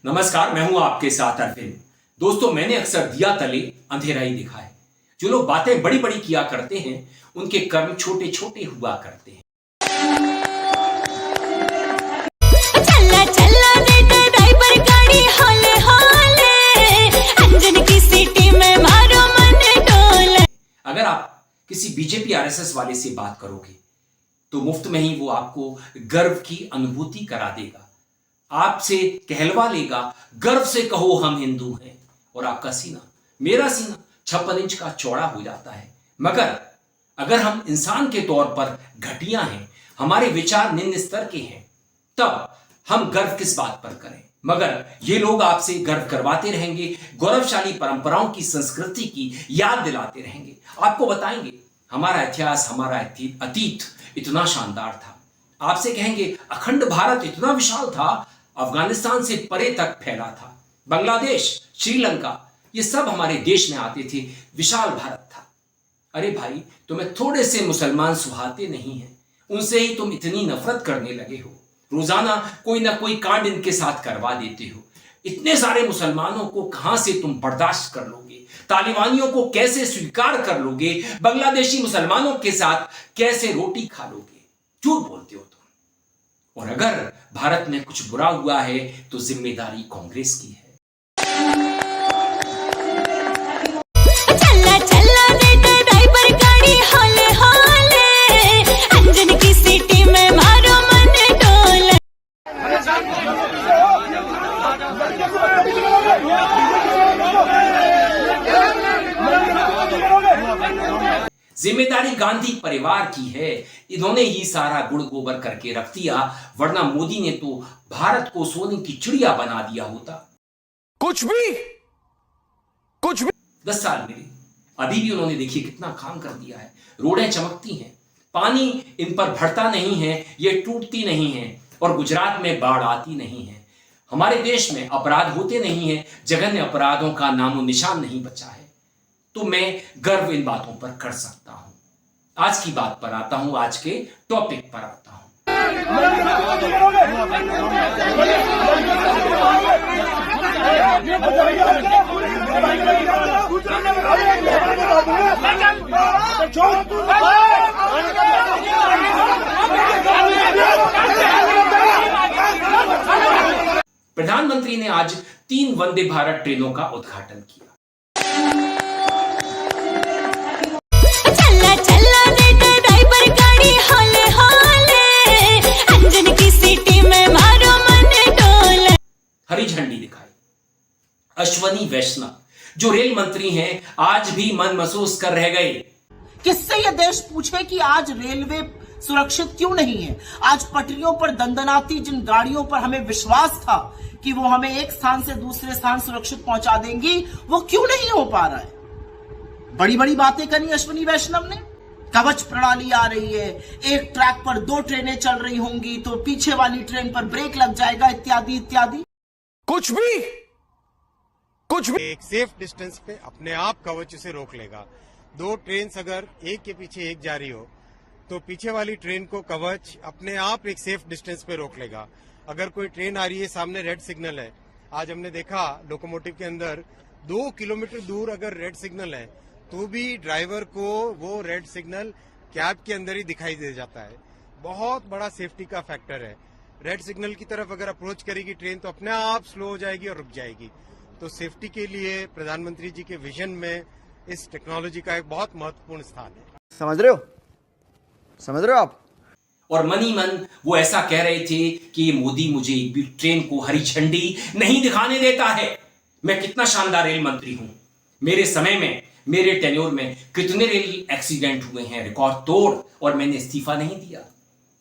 नमस्कार, मैं हूं आपके साथ अरविंद। दोस्तों, मैंने अक्सर दिया तले अंधेरा ही देखा है। जो लोग बातें बड़ी बड़ी किया करते हैं, उनके कर्म छोटे छोटे हुआ करते हैं। चला चला बेटा ड्राइवर गाड़ी हौले हौले, अंजन की सीटी में मारो मन डोले। अगर आप किसी बीजेपी आरएसएस वाले से बात करोगे तो मुफ्त में ही वो आपको गर्व की अनुभूति करा देगा, आपसे कहलवा लेगा, गर्व से कहो हम हिंदू हैं, और आपका सीना, मेरा सीना 56 इंच का चौड़ा हो जाता है। मगर अगर हम इंसान के तौर पर घटिया हैं, हमारे विचार निम्न स्तर के हैं, तब हम गर्व किस बात पर करें। मगर ये लोग आपसे गर्व करवाते रहेंगे, गौरवशाली परंपराओं की, संस्कृति की याद दिलाते रहेंगे, आपको बताएंगे हमारा इतिहास, हमारा अतीत इतना शानदार था। आपसे कहेंगे अखंड भारत इतना विशाल था, अफगानिस्तान से परे तक फैला था, बांग्लादेश, श्रीलंका, ये सब हमारे देश में आते थे, विशाल भारत था। अरे भाई, तुम्हें थोड़े से मुसलमान सुहाते नहीं हैं, उनसे ही तुम इतनी नफरत करने लगे हो। रोजाना कोई ना कोई कांड इनके साथ करवा देते हो। इतने सारे मुसलमानों को कहां से तुम बर्दाश्त कर लोगे? तालिबानियों को कैसे स्वीकार कर लोगे? बांग्लादेशी मुसलमानों के साथ कैसे रोटी खा लोगे? झूठ बोलते हो तुम। और अगर भारत में कुछ बुरा हुआ है तो जिम्मेदारी कांग्रेस की है। चला चला बेटा ड्राइवर गाड़ी हौले हौले, अंजन की सीटी में मारो मन डोले। जिम्मेदारी गांधी परिवार की है, इन्होंने ही सारा गुड़ गोबर करके रख दिया, वरना मोदी ने तो भारत को सोने की चिड़िया बना दिया होता। कुछ भी 10 साल मिले, अभी भी उन्होंने देखिए कितना काम कर दिया है। रोडें चमकती हैं, पानी इन पर भरता नहीं है, ये टूटती नहीं है, और गुजरात में बाढ़ आती नहीं है। हमारे देश में अपराध होते नहीं है, जघन्य अपराधों का नामो निशान नहीं बचा है। तो मैं गर्व इन बातों पर कर सकता हूं। आज की बात पर आता हूं, आज के टॉपिक पर आता हूं। प्रधानमंत्री ने आज 3 वंदे भारत ट्रेनों का उद्घाटन किया। चला चला बेटा ड्राइवर गाड़ी हौले हौले, अंजन की सीटी में मारो मन डोले। हरी झंडी दिखाई। अश्वनी वैष्णव जो रेल मंत्री हैं, आज भी मन महसूस कर रह गए। किससे ये देश पूछे कि आज रेलवे सुरक्षित क्यों नहीं है? आज पटरियों पर दंदनाती जिन गाड़ियों पर हमें विश्वास था कि वो हमें एक स्थान से दूसरे स्थान सुरक्षित पहुंचा देंगी, वो क्यों नहीं हो पा रहा है? बड़ी बड़ी बातें करी अश्वनी वैष्णव ने। कवच प्रणाली आ रही है, एक ट्रैक पर 2 ट्रेनें चल रही होंगी तो पीछे वाली ट्रेन पर ब्रेक लग जाएगा, इत्यादि इत्यादि। कुछ भी एक सेफ डिस्टेंस पे अपने आप कवच उसे रोक लेगा। 2 ट्रेन अगर एक के पीछे एक जा रही हो तो पीछे वाली ट्रेन को कवच अपने आप एक सेफ डिस्टेंस पे रोक लेगा। अगर कोई ट्रेन आ रही है, सामने रेड सिग्नल है, आज हमने देखा लोकोमोटिव के अंदर 2 किलोमीटर दूर अगर रेड सिग्नल है तो भी ड्राइवर को वो रेड सिग्नल कैब के अंदर ही दिखाई दे जाता है। बहुत बड़ा सेफ्टी का फैक्टर है। रेड सिग्नल की तरफ अगर अप्रोच करेगी ट्रेन तो अपने आप स्लो हो जाएगी और रुक जाएगी। तो सेफ्टी के लिए प्रधानमंत्री जी के विजन में इस टेक्नोलॉजी का एक बहुत महत्वपूर्ण स्थान है। समझ रहे हो आप? और मनी मन वो ऐसा कह रहे थे कि ये मोदी मुझे एक भी ट्रेन को हरी झंडी नहीं दिखाने देता है। मैं कितना शानदार रेल मंत्री हूं। मेरे समय में, मेरे टेन्योर में कितने रेल एक्सीडेंट हुए हैं, रिकॉर्ड तोड़, और मैंने इस्तीफा नहीं दिया।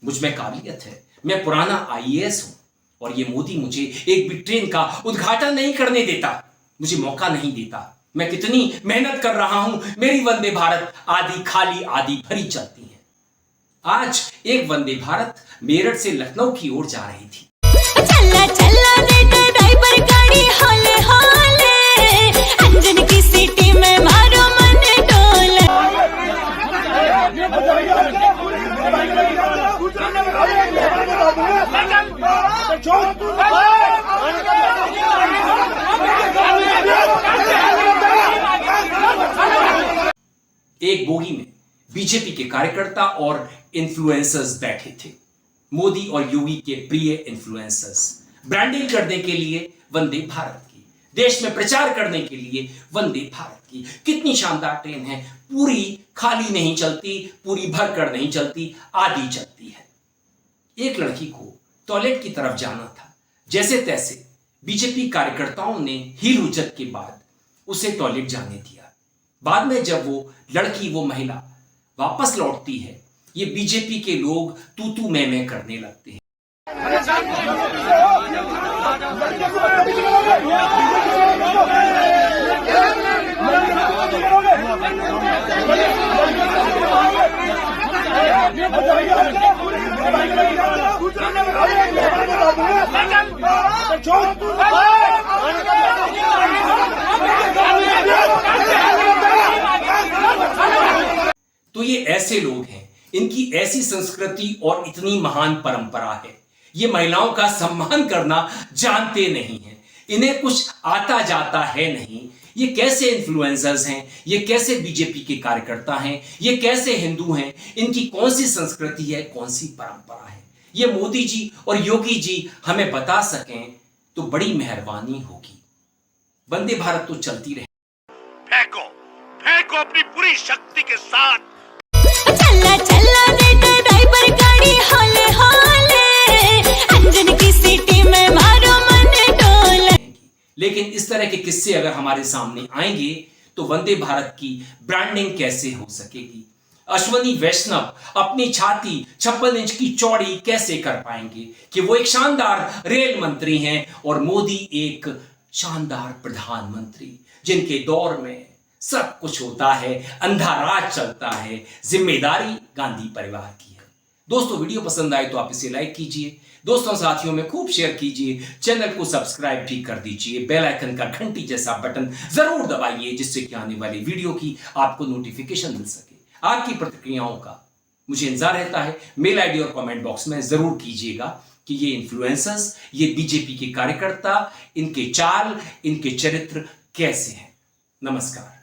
मुझ में काबिलियत है, मैं पुराना आईएएस हूं, और ये मोदी मुझे एक भी ट्रेन का उद्घाटन नहीं करने देता, मुझे मौका नहीं देता। मैं कितनी मेहनत कर रहा हूं, मेरी वंदे भारत आधी खाली आधी भरी चलती है। आज एक वंदे भारत मेरठ से लखनऊ की ओर जा रही थी। चला चला बेटा ड्राइवर गाड़ी हौले हौले, अंजन की सीटी में मारो मन डोले। जो एक बोगी में बीजेपी के कार्यकर्ता और इन्फ्लुएंसर्स बैठे थे। मोदी और योगी के प्रिय इन्फ्लुएंसर्स ब्रांडिंग करने के लिए वंदे भारत की, देश में प्रचार करने के लिए वंदे भारत की। कितनी शानदार ट्रेन है, पूरी खाली नहीं चलती, पूरी भर कर नहीं चलती, आधी चलती है। एक लड़की को टॉयलेट की तरफ जाना था, जैसे तैसे बीजेपी कार्यकर्ताओं ने हील उचक के बाद उसे टॉयलेट जाने दिया। बाद में जब वो महिला वापस लौटती है, ये बीजेपी के लोग तू तू मैं करने लगते हैं। तो ये ऐसे लोग हैं, इनकी ऐसी संस्कृति और इतनी महान परंपरा है, ये महिलाओं का सम्मान करना जानते नहीं हैं, इन्हें कुछ आता जाता है नहीं। ये कैसे इन्फ्लुएंसर्स हैं, ये कैसे बीजेपी के कार्यकर्ता हैं, ये कैसे हिंदू हैं, इनकी कौन सी संस्कृति है, कौन सी परंपरा है, ये मोदी जी और योगी जी हमें बता सकें तो बड़ी मेहरबानी होगी। वंदे भारत तो चलती रहे। फेंको फेंको अपनी पूरी शक्ति के साथ। चला चला रे ड्राइवर गाड़ी हौले हौले, अंजन की सीटी में मारो मन डोले। लेकिन इस तरह के किस्से अगर हमारे सामने आएंगे तो वंदे भारत की ब्रांडिंग कैसे हो सकेगी? अश्वनी वैष्णव अपनी छाती 56 इंच की चौड़ी कैसे कर पाएंगे कि वो एक शानदार रेल मंत्री हैं और मोदी एक शानदार प्रधानमंत्री, जिनके दौर में सब कुछ होता है, अंधा राज चलता है, जिम्मेदारी गांधी परिवार की है। दोस्तों, वीडियो पसंद आए तो आप इसे लाइक कीजिए, दोस्तों साथियों में खूब शेयर कीजिए, चैनल को सब्सक्राइब भी कर दीजिए, बेल आइकन का घंटी जैसा बटन जरूर दबाइए, जिससे कि आने वाली वीडियो की आपको नोटिफिकेशन मिल सके। आपकी प्रतिक्रियाओं का मुझे इंतजार रहता है। मेल आईडी और कमेंट बॉक्स में जरूर कीजिएगा कि ये इन्फ्लुएंसर्स, ये बीजेपी के कार्यकर्ता, इनके चाल, इनके चरित्र कैसे हैं। नमस्कार।